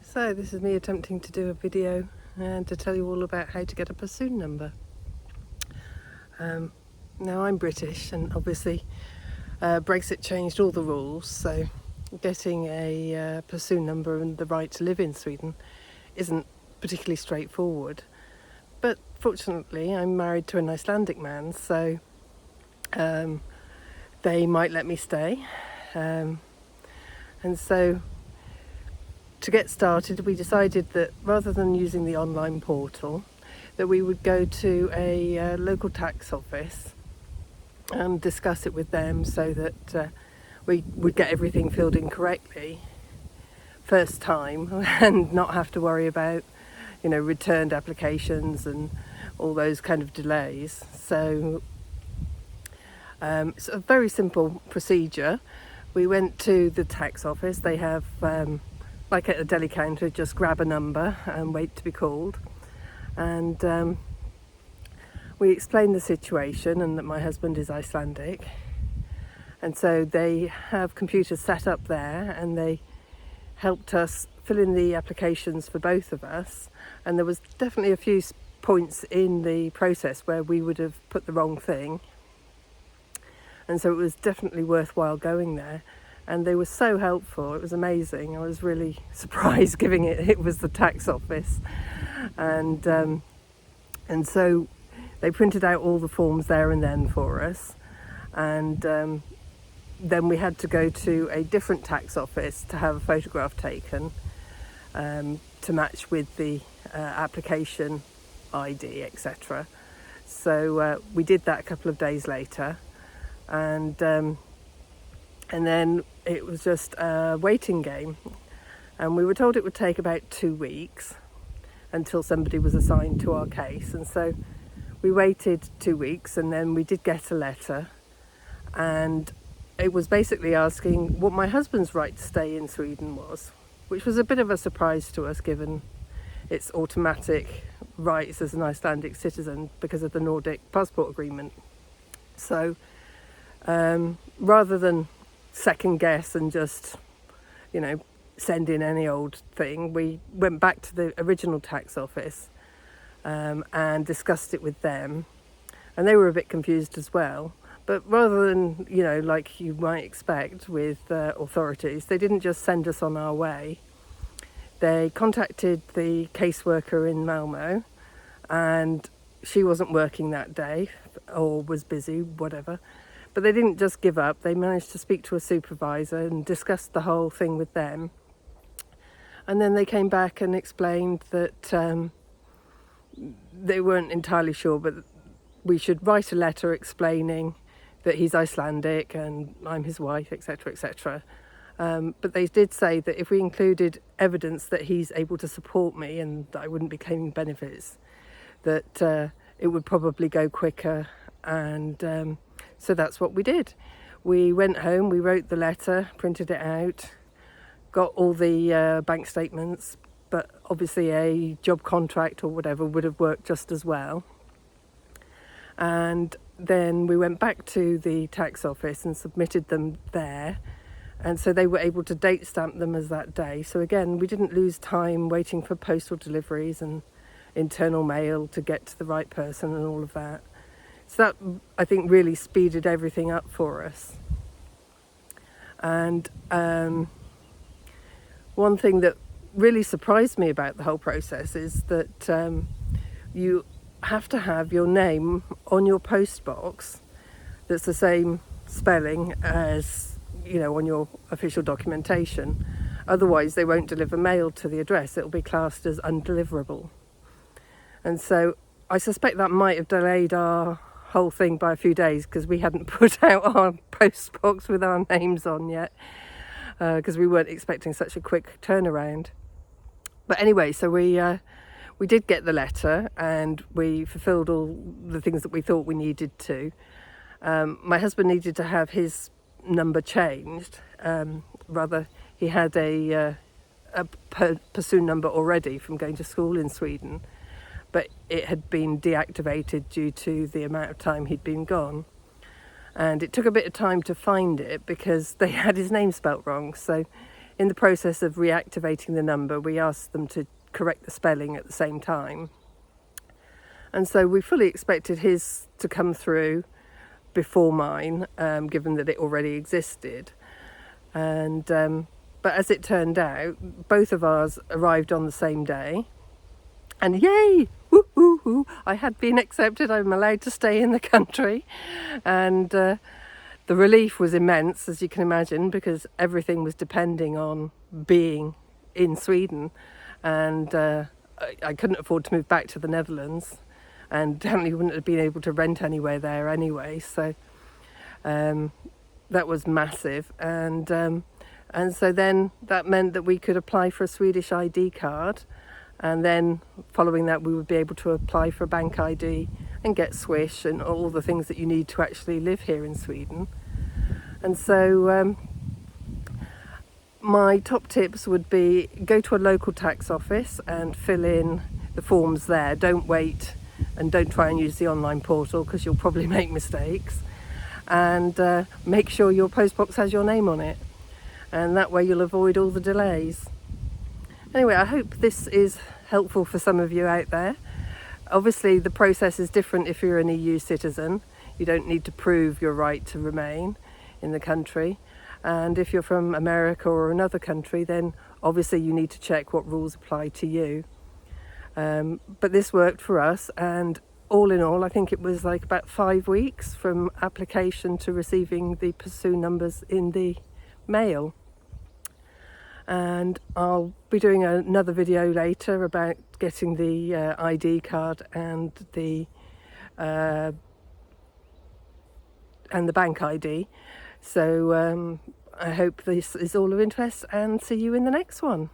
So this is me attempting to do a video and to tell you all about how to get a Personnummer. Now I'm British, and obviously Brexit changed all the rules, so getting a Personnummer and the right to live in Sweden isn't particularly straightforward. But fortunately I'm married to an Icelandic man, so they might let me stay. And so to get started, we decided that rather than using the online portal, that we would go to a local tax office and discuss it with them so that we would get everything filled in correctly first time and not have to worry about, returned applications and all those kind of delays. So it's a very simple procedure. We went to the tax office. They have like at a deli counter, just grab a number and wait to be called. And we explained the situation and that my husband is Icelandic. And so they have computers set up there, and they helped us fill in the applications for both of us. And there was definitely a few points in the process where we would have put the wrong thing. And so it was definitely worthwhile going there. And they were so helpful. It was amazing. I was really surprised, given it was the tax office. And so they printed out all the forms there and then for us. And then we had to go to a different tax office to have a photograph taken to match with the application ID, etc. So we did that a couple of days later. And then it was just a waiting game, and we were told it would take about 2 weeks until somebody was assigned to our case. And so we waited 2 weeks, and then we did get a letter, and it was basically asking what my husband's right to stay in Sweden was, which was a bit of a surprise to us given its automatic rights as an Icelandic citizen because of the Nordic passport agreement. So rather than second guess and just, send in any old thing, we went back to the original tax office and discussed it with them. And they were a bit confused as well. But rather than, like you might expect with authorities, they didn't just send us on our way. They contacted the caseworker in Malmo, and she wasn't working that day or was busy, whatever. But they didn't just give up. They managed to speak to a supervisor and discuss the whole thing with them. And then they came back and explained that they weren't entirely sure, but we should write a letter explaining that he's Icelandic and I'm his wife, etc., etc. But they did say that if we included evidence that he's able to support me and that I wouldn't be claiming benefits, that it would probably go quicker. And so that's what we did. We went home, we wrote the letter, printed it out, got all the bank statements, but obviously a job contract or whatever would have worked just as well. And then we went back to the tax office and submitted them there. And so they were able to date stamp them as that day. So again, we didn't lose time waiting for postal deliveries and internal mail to get to the right person and all of that. So that, I think, really speeded everything up for us. And one thing that really surprised me about the whole process is that you have to have your name on your post box that's the same spelling as, on your official documentation. Otherwise, they won't deliver mail to the address. It'll be classed as undeliverable. And so I suspect that might have delayed our whole thing by a few days because we hadn't put out our post box with our names on yet because we weren't expecting such a quick turnaround. But anyway, so we did get the letter and we fulfilled all the things that we thought we needed to. My husband needed to have his number changed. He had a Personnummer already from going to school in Sweden, but it had been deactivated due to the amount of time he'd been gone. And it took a bit of time to find it because they had his name spelt wrong. So in the process of reactivating the number, we asked them to correct the spelling at the same time. And so we fully expected his to come through before mine, given that it already existed. And but as it turned out, both of ours arrived on the same day. And yay! Woo, woo, woo. I had been accepted. I'm allowed to stay in the country. And the relief was immense, as you can imagine, because everything was depending on being in Sweden. And I couldn't afford to move back to the Netherlands, and definitely wouldn't have been able to rent anywhere there anyway. So that was massive. And so then that meant that we could apply for a Swedish ID card. And then following that, we would be able to apply for a bank ID and get Swish and all the things that you need to actually live here in Sweden. And so my top tips would be go to a local tax office and fill in the forms there. Don't wait and don't try and use the online portal, because you'll probably make mistakes. And make sure your postbox has your name on it. And that way you'll avoid all the delays. Anyway, I hope this is helpful for some of you out there. Obviously, the process is different if you're an EU citizen. You don't need to prove your right to remain in the country. And if you're from America or another country, then obviously you need to check what rules apply to you. But this worked for us, and all in all, I think it was like about 5 weeks from application to receiving the Personnummer in the mail. And I'll be doing another video later about getting the ID card and the bank ID. So I hope this is all of interest, and see you in the next one.